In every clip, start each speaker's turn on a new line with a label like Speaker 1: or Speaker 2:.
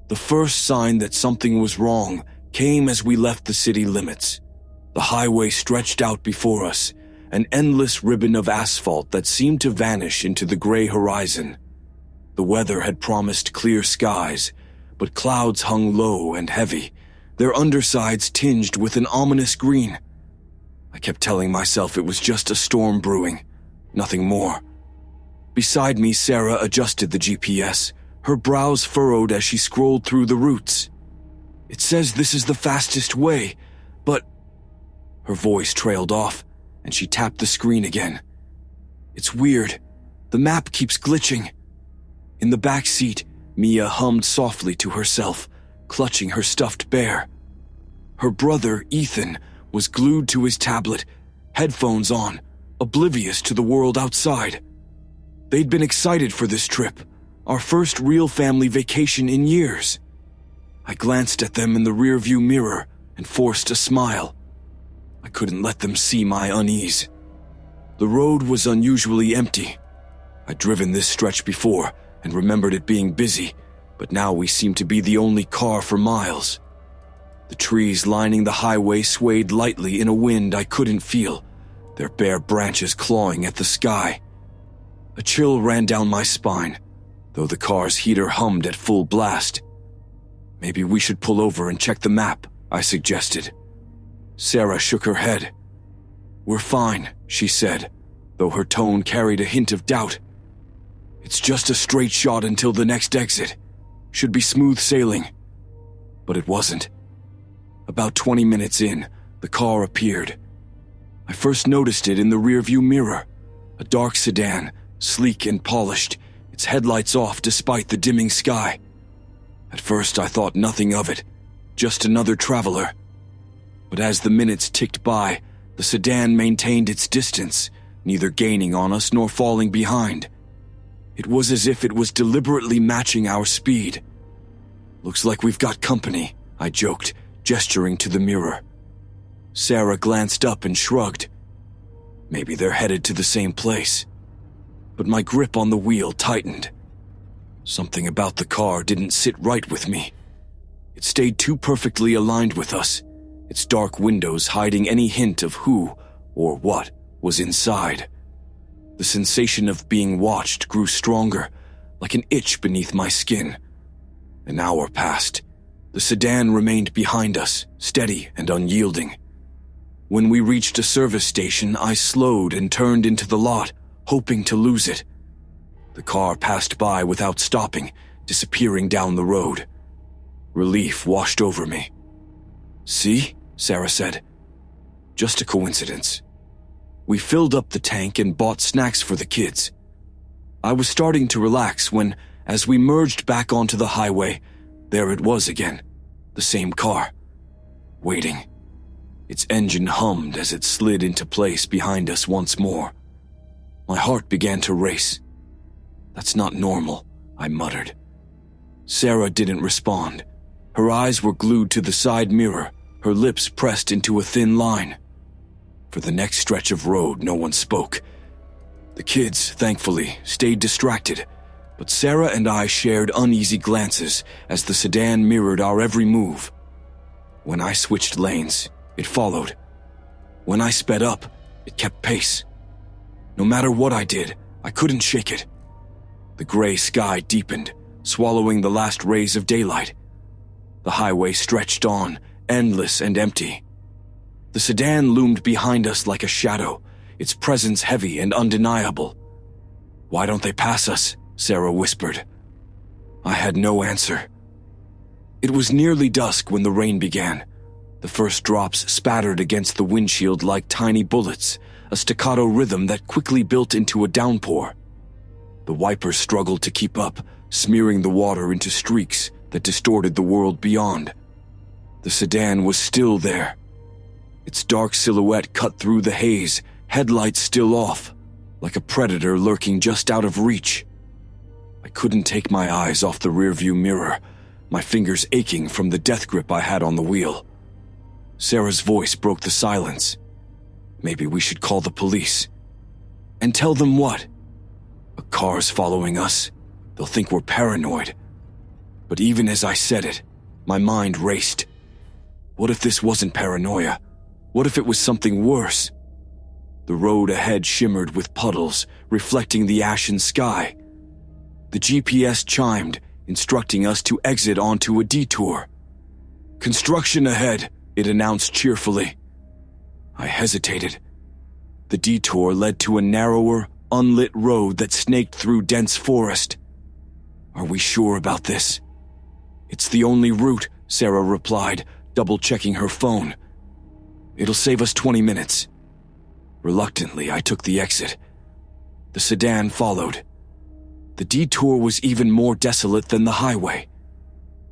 Speaker 1: The first sign that something was wrong came as we left the city limits. The highway stretched out before us, an endless ribbon of asphalt that seemed to vanish into the gray horizon. The weather had promised clear skies, but clouds hung low and heavy, their undersides tinged with an ominous green. I kept telling myself it was just a storm brewing, nothing more. Beside me, Sarah adjusted the GPS, her brows furrowed as she scrolled through the routes. "It says this is the fastest way, but..." Her voice trailed off, and she tapped the screen again. "It's weird. The map keeps glitching." In the back seat, Mia hummed softly to herself, clutching her stuffed bear. Her brother, Ethan, was glued to his tablet, headphones on, oblivious to the world outside. They'd been excited for this trip, our first real family vacation in years. I glanced at them in the rearview mirror and forced a smile. I couldn't let them see my unease. The road was unusually empty. I'd driven this stretch before and remembered it being busy, but now we seemed to be the only car for miles. The trees lining the highway swayed lightly in a wind I couldn't feel, their bare branches clawing at the sky. A chill ran down my spine, though the car's heater hummed at full blast. "Maybe we should pull over and check the map," I suggested. Sarah shook her head. "We're fine," she said, though her tone carried a hint of doubt. "It's just a straight shot until the next exit. Should be smooth sailing." But it wasn't. About 20 minutes in, the car appeared. I first noticed it in the rearview mirror, a dark sedan, sleek and polished, its headlights off despite the dimming sky. At first I thought nothing of it, just another traveler. But as the minutes ticked by, the sedan maintained its distance, neither gaining on us nor falling behind. It was as if it was deliberately matching our speed. "Looks like we've got company," I joked, gesturing to the mirror. Sarah glanced up and shrugged. Maybe they're headed to the same place. But my grip on the wheel tightened. Something about the car didn't sit right with me. It stayed too perfectly aligned with us, its dark windows hiding any hint of who or what was inside. The sensation of being watched grew stronger, like an itch beneath my skin. An hour passed. The sedan remained behind us, steady and unyielding. When we reached a service station, I slowed and turned into the lot, hoping to lose it. The car passed by without stopping, disappearing down the road. Relief washed over me. "See?" Sarah said. "Just a coincidence." We filled up the tank and bought snacks for the kids. I was starting to relax when, as we merged back onto the highway, there it was again, the same car, waiting. Its engine hummed as it slid into place behind us once more. My heart began to race. "That's not normal," I muttered. Sarah didn't respond. Her eyes were glued to the side mirror, her lips pressed into a thin line. For the next stretch of road, no one spoke. The kids, thankfully, stayed distracted, but Sarah and I shared uneasy glances as the sedan mirrored our every move. When I switched lanes, it followed. When I sped up, it kept pace. No matter what I did, I couldn't shake it. The gray sky deepened, swallowing the last rays of daylight. The highway stretched on, endless and empty. The sedan loomed behind us like a shadow, its presence heavy and undeniable. "Why don't they pass us?" Sarah whispered. I had no answer. It was nearly dusk when the rain began. The first drops spattered against the windshield like tiny bullets, a staccato rhythm that quickly built into a downpour. The wipers struggled to keep up, smearing the water into streaks that distorted the world beyond. The sedan was still there. Its dark silhouette cut through the haze, headlights still off, like a predator lurking just out of reach. I couldn't take my eyes off the rearview mirror, my fingers aching from the death grip I had on the wheel. Sarah's voice broke the silence. "Maybe we should call the police." "And tell them what?" "A car's following us. They'll think we're paranoid." But even as I said it, my mind raced. What if this wasn't paranoia? What if it was something worse? The road ahead shimmered with puddles, reflecting the ashen sky. The GPS chimed, instructing us to exit onto a detour. "Construction ahead," it announced cheerfully. I hesitated. The detour led to a narrower, unlit road that snaked through dense forest. "Are we sure about this?" "It's the only route," Sarah replied, double-checking her phone. "It'll save us 20 minutes." Reluctantly, I took the exit. The sedan followed. The detour was even more desolate than the highway.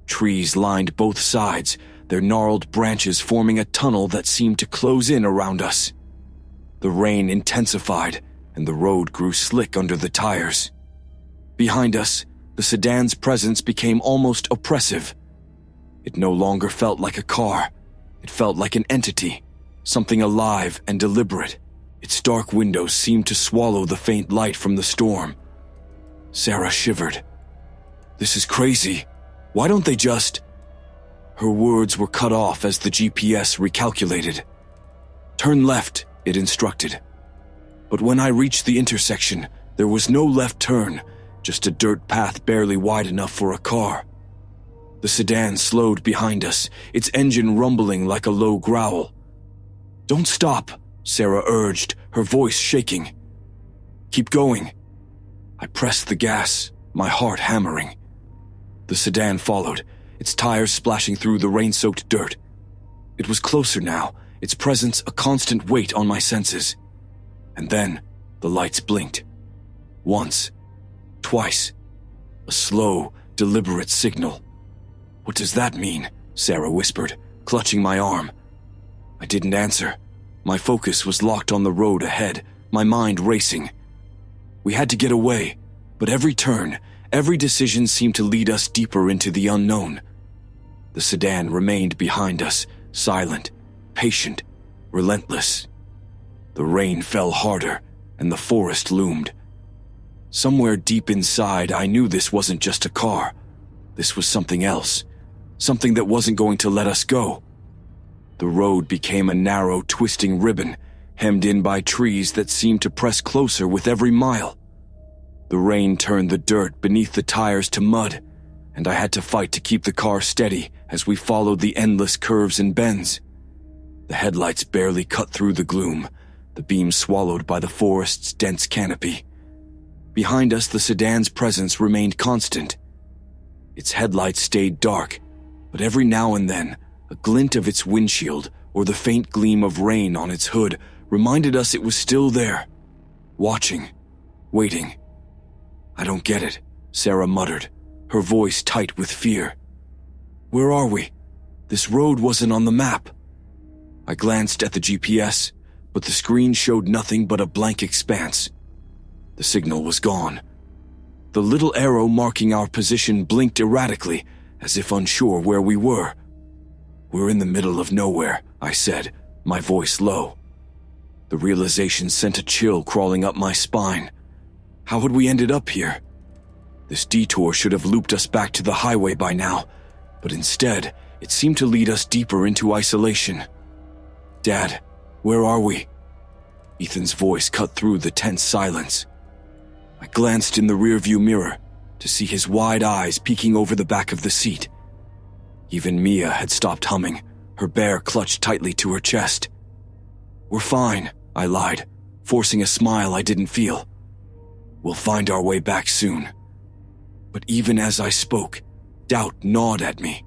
Speaker 1: Trees lined both sides, their gnarled branches forming a tunnel that seemed to close in around us. The rain intensified, and the road grew slick under the tires. Behind us, the sedan's presence became almost oppressive. It no longer felt like a car. It felt like an entity, something alive and deliberate. Its dark windows seemed to swallow the faint light from the storm. Sarah shivered. "This is crazy. Why don't they just—" Her words were cut off as the GPS recalculated. "Turn left," it instructed. But when I reached the intersection, there was no left turn, just a dirt path barely wide enough for a car. The sedan slowed behind us, its engine rumbling like a low growl. "Don't stop," Sarah urged, her voice shaking. "Keep going." I pressed the gas, my heart hammering. The sedan followed, its tires splashing through the rain-soaked dirt. It was closer now, its presence a constant weight on my senses. And then, the lights blinked. Once. Twice. A slow, deliberate signal. "What does that mean?" Sarah whispered, clutching my arm. I didn't answer. My focus was locked on the road ahead, my mind racing. We had to get away, but every turn, every decision seemed to lead us deeper into the unknown. The sedan remained behind us, silent, patient, relentless. The rain fell harder, and the forest loomed. Somewhere deep inside, I knew this wasn't just a car. This was something else, something that wasn't going to let us go. The road became a narrow, twisting ribbon, hemmed in by trees that seemed to press closer with every mile. The rain turned the dirt beneath the tires to mud, and I had to fight to keep the car steady as we followed the endless curves and bends. The headlights barely cut through the gloom, the beams swallowed by the forest's dense canopy. Behind us, the sedan's presence remained constant. Its headlights stayed dark, but every now and then, a glint of its windshield or the faint gleam of rain on its hood reminded us it was still there, watching, waiting. "I don't get it," Sarah muttered, her voice tight with fear. "Where are we? This road wasn't on the map." I glanced at the GPS, but the screen showed nothing but a blank expanse. The signal was gone. The little arrow marking our position blinked erratically, as if unsure where we were. "We're in the middle of nowhere," I said, my voice low. The realization sent a chill crawling up my spine. How had we ended up here? This detour should have looped us back to the highway by now, but instead, it seemed to lead us deeper into isolation. "Dad, where are we?" Ethan's voice cut through the tense silence. I glanced in the rearview mirror to see his wide eyes peeking over the back of the seat. Even Mia had stopped humming, her bear clutched tightly to her chest. "We're fine," I lied, forcing a smile I didn't feel. "We'll find our way back soon." But even as I spoke, doubt gnawed at me.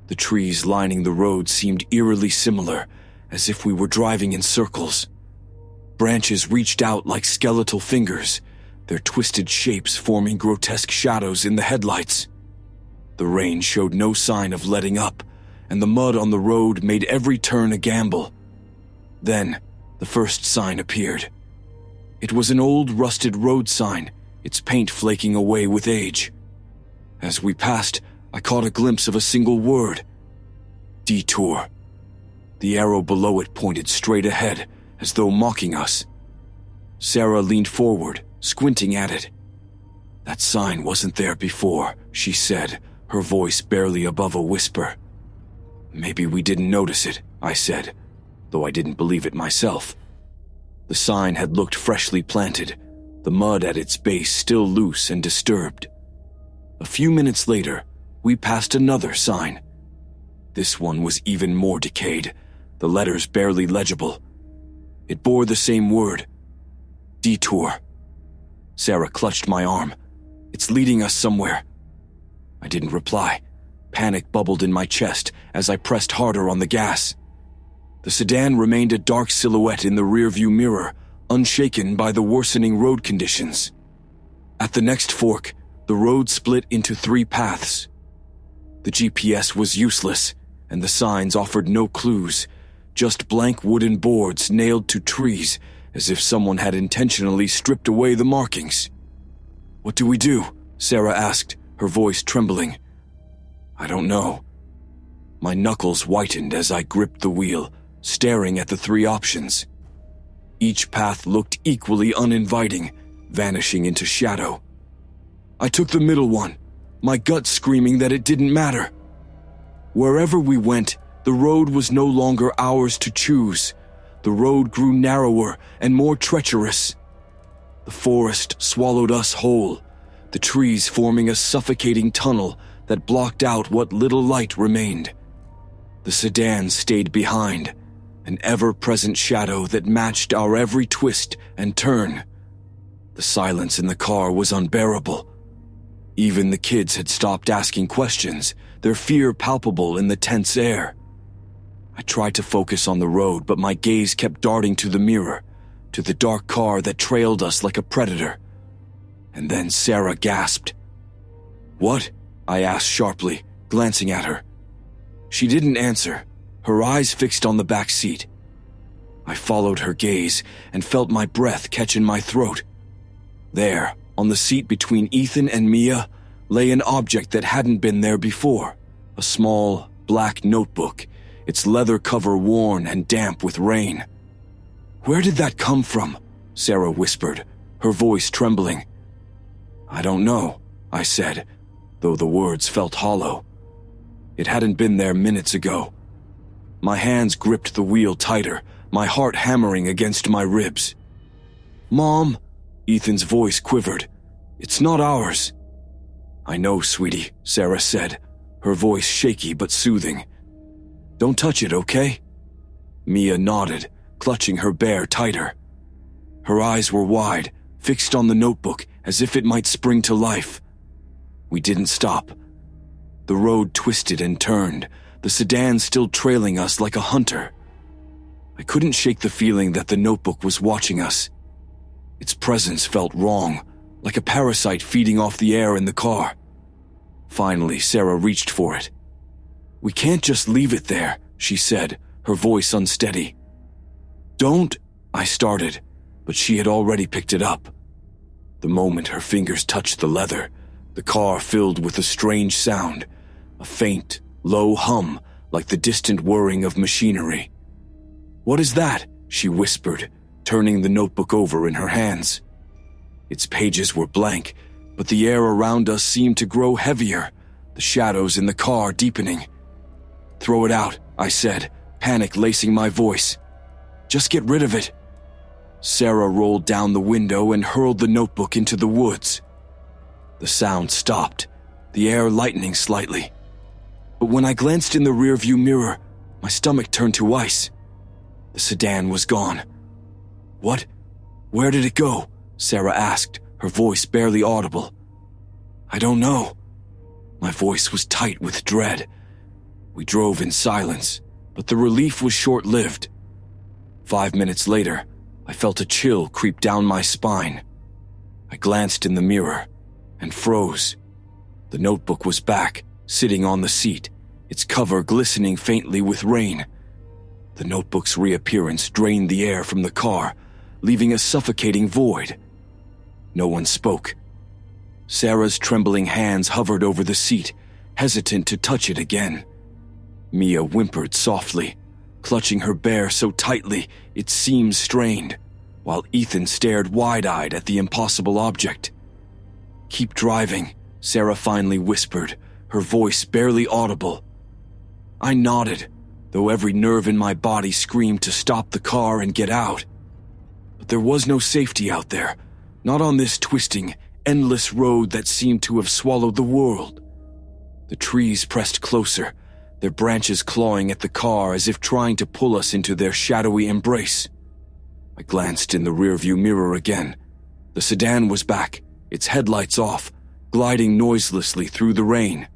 Speaker 1: The trees lining the road seemed eerily similar, as if we were driving in circles. Branches reached out like skeletal fingers, their twisted shapes forming grotesque shadows in the headlights. The rain showed no sign of letting up, and the mud on the road made every turn a gamble. Then, the first sign appeared. It was an old rusted road sign, its paint flaking away with age. As we passed, I caught a glimpse of a single word. Detour. The arrow below it pointed straight ahead, as though mocking us. Sarah leaned forward, squinting at it. "That sign wasn't there before," she said, her voice barely above a whisper. "Maybe we didn't notice it," I said, though I didn't believe it myself. The sign had looked freshly planted, the mud at its base still loose and disturbed. A few minutes later, we passed another sign. This one was even more decayed, the letters barely legible. It bore the same word: detour. Sarah clutched my arm. "It's leading us somewhere." I didn't reply. Panic bubbled in my chest as I pressed harder on the gas. The sedan remained a dark silhouette in the rearview mirror, unshaken by the worsening road conditions. At the next fork, the road split into 3 paths. The GPS was useless, and the signs offered no clues, just blank wooden boards nailed to trees, as if someone had intentionally stripped away the markings. "What do we do?" Sarah asked, her voice trembling. "I don't know." My knuckles whitened as I gripped the wheel, staring at the 3 options. Each path looked equally uninviting, vanishing into shadow. I took the middle one, my gut screaming that it didn't matter. Wherever we went, the road was no longer ours to choose. The road grew narrower and more treacherous. The forest swallowed us whole, the trees forming a suffocating tunnel that blocked out what little light remained. The sedan stayed behind, an ever-present shadow that matched our every twist and turn. The silence in the car was unbearable. Even the kids had stopped asking questions, their fear palpable in the tense air. I tried to focus on the road, but my gaze kept darting to the mirror, to the dark car that trailed us like a predator. And then Sarah gasped. "What?" I asked sharply, glancing at her. She didn't answer, her eyes fixed on the back seat. I followed her gaze and felt my breath catch in my throat. There, on the seat between Ethan and Mia, lay an object that hadn't been there before, a small, black notebook, its leather cover worn and damp with rain. "Where did that come from?" Sarah whispered, her voice trembling. "I don't know," I said, though the words felt hollow. It hadn't been there minutes ago. My hands gripped the wheel tighter, my heart hammering against my ribs. "Mom," Ethan's voice quivered. "It's not ours." "I know, sweetie," Sarah said, her voice shaky but soothing. "Don't touch it, okay?" Mia nodded, clutching her bear tighter. Her eyes were wide, fixed on the notebook as if it might spring to life. We didn't stop. The road twisted and turned, the sedan still trailing us like a hunter. I couldn't shake the feeling that the notebook was watching us. Its presence felt wrong, like a parasite feeding off the air in the car. Finally, Sarah reached for it. "We can't just leave it there," she said, her voice unsteady. "Don't," I started, but she had already picked it up. The moment her fingers touched the leather, the car filled with a strange sound, a faint, low hum like the distant whirring of machinery. "What is that?" she whispered, turning the notebook over in her hands. Its pages were blank, but the air around us seemed to grow heavier, the shadows in the car deepening. "Throw it out," I said, panic lacing my voice. "Just get rid of it." Sarah rolled down the window and hurled the notebook into the woods. The sound stopped, the air lightening slightly. But when I glanced in the rearview mirror, my stomach turned to ice. The sedan was gone. "What? Where did it go?" Sarah asked, her voice barely audible. "I don't know." My voice was tight with dread. We drove in silence, but the relief was short-lived. 5 minutes later, I felt a chill creep down my spine. I glanced in the mirror and froze. The notebook was back, sitting on the seat, its cover glistening faintly with rain. The notebook's reappearance drained the air from the car, leaving a suffocating void. No one spoke. Sarah's trembling hands hovered over the seat, hesitant to touch it again. Mia whimpered softly, clutching her bear so tightly its seams strained, while Ethan stared wide-eyed at the impossible object. "Keep driving," Sarah finally whispered, her voice barely audible. I nodded, though every nerve in my body screamed to stop the car and get out. But there was no safety out there, not on this twisting, endless road that seemed to have swallowed the world. The trees pressed closer, their branches clawing at the car as if trying to pull us into their shadowy embrace. I glanced in the rearview mirror again. The sedan was back, its headlights off, gliding noiselessly through the rain.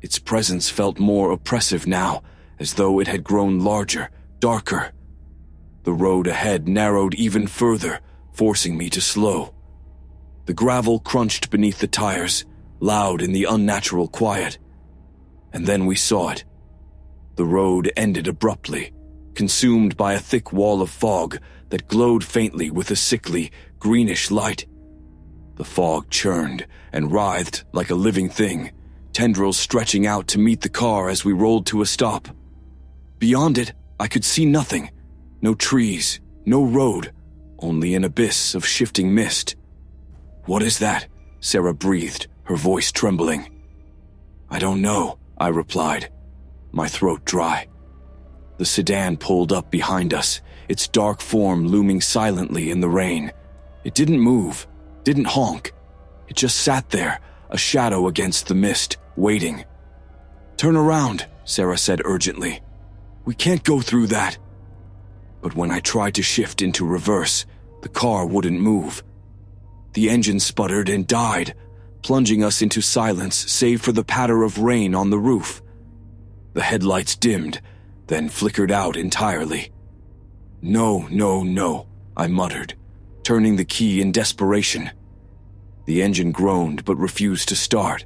Speaker 1: Its presence felt more oppressive now, as though it had grown larger, darker. The road ahead narrowed even further, forcing me to slow. The gravel crunched beneath the tires, loud in the unnatural quiet. And then we saw it. The road ended abruptly, consumed by a thick wall of fog that glowed faintly with a sickly, greenish light. The fog churned and writhed like a living thing, tendrils stretching out to meet the car as we rolled to a stop. Beyond it, I could see nothing. No trees, no road, only an abyss of shifting mist. "What is that?" Sarah breathed, her voice trembling. "I don't know," I replied, my throat dry. The sedan pulled up behind us, its dark form looming silently in the rain. It didn't move, didn't honk. It just sat there, a shadow against the mist, waiting. "Turn around," Sarah said urgently. "We can't go through that." But when I tried to shift into reverse, the car wouldn't move. The engine sputtered and died, plunging us into silence save for the patter of rain on the roof. The headlights dimmed, then flickered out entirely. "No, no, no," I muttered, turning the key in desperation. The engine groaned but refused to start.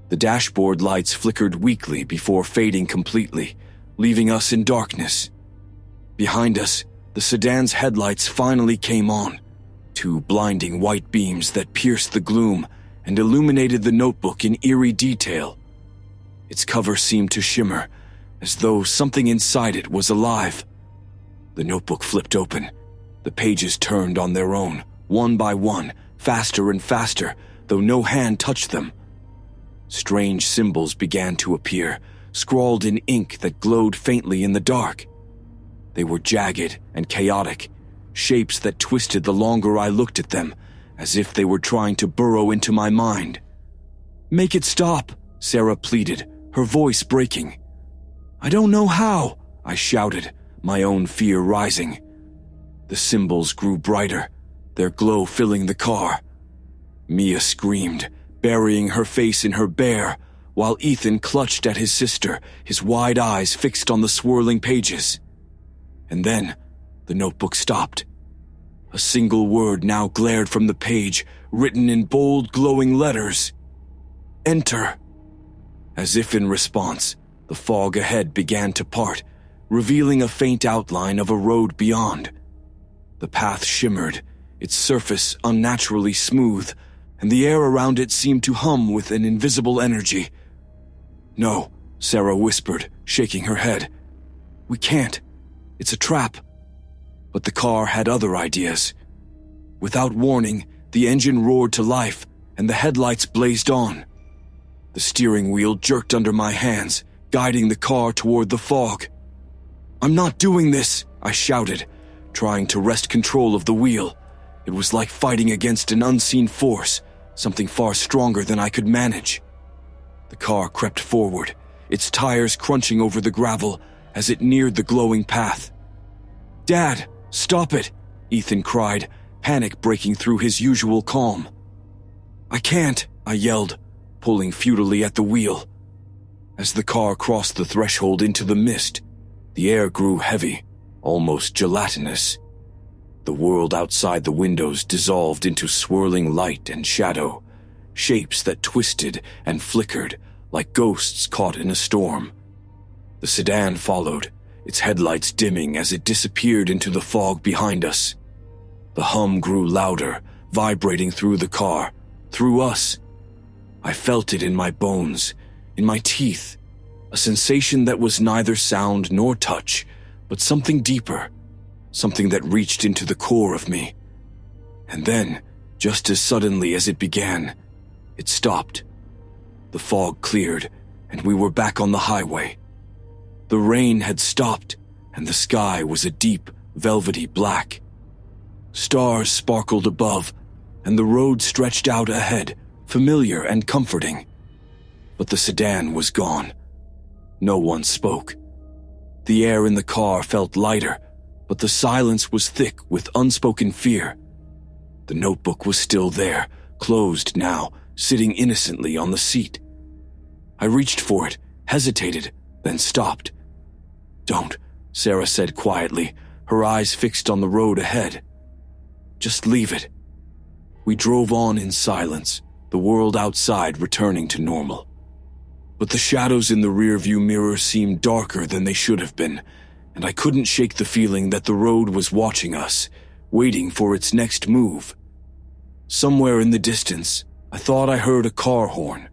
Speaker 1: The dashboard lights flickered weakly before fading completely, leaving us in darkness. Behind us, the sedan's headlights finally came on, two blinding white beams that pierced the gloom and illuminated the notebook in eerie detail. Its cover seemed to shimmer, as though something inside it was alive. The notebook flipped open. The pages turned on their own, one by one, faster and faster, though no hand touched them. Strange symbols began to appear, scrawled in ink that glowed faintly in the dark. They were jagged and chaotic, shapes that twisted the longer I looked at them, as if they were trying to burrow into my mind. "Make it stop," Sarah pleaded, her voice breaking. "I don't know how," I shouted, my own fear rising. The symbols grew brighter, their glow filling the car. Mia screamed, burying her face in her bear, while Ethan clutched at his sister, his wide eyes fixed on the swirling pages. And then, the notebook stopped. A single word now glared from the page, written in bold, glowing letters. "Enter." As if in response, the fog ahead began to part, revealing a faint outline of a road beyond. The path shimmered, its surface unnaturally smooth, and the air around it seemed to hum with an invisible energy. "No," Sarah whispered, shaking her head. "We can't. It's a trap." But the car had other ideas. Without warning, the engine roared to life, and the headlights blazed on. The steering wheel jerked under my hands, guiding the car toward the fog. "I'm not doing this," I shouted, trying to wrest control of the wheel. It was like fighting against an unseen force, something far stronger than I could manage. The car crept forward, its tires crunching over the gravel as it neared the glowing path. "Dad, stop it!" Ethan cried, panic breaking through his usual calm. "I can't," I yelled, pulling futilely at the wheel. As the car crossed the threshold into the mist, the air grew heavy, almost gelatinous. The world outside the windows dissolved into swirling light and shadow, shapes that twisted and flickered like ghosts caught in a storm. The sedan followed, its headlights dimming as it disappeared into the fog behind us. The hum grew louder, vibrating through the car, through us. I felt it in my bones, in my teeth, a sensation that was neither sound nor touch, but something deeper, something that reached into the core of me. And then, just as suddenly as it began, it stopped. The fog cleared, and we were back on the highway. The rain had stopped, and the sky was a deep, velvety black. Stars sparkled above, and the road stretched out ahead, familiar and comforting. But the sedan was gone. No one spoke. The air in the car felt lighter, but the silence was thick with unspoken fear. The notebook was still there, closed now, sitting innocently on the seat. I reached for it, hesitated, then stopped. "Don't," Sarah said quietly, her eyes fixed on the road ahead. "Just leave it." We drove on in silence, the world outside returning to normal. But the shadows in the rearview mirror seemed darker than they should have been, and I couldn't shake the feeling that the road was watching us, waiting for its next move. Somewhere in the distance, I thought I heard a car horn,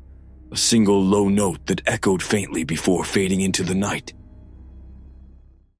Speaker 1: a single low note that echoed faintly before fading into the night.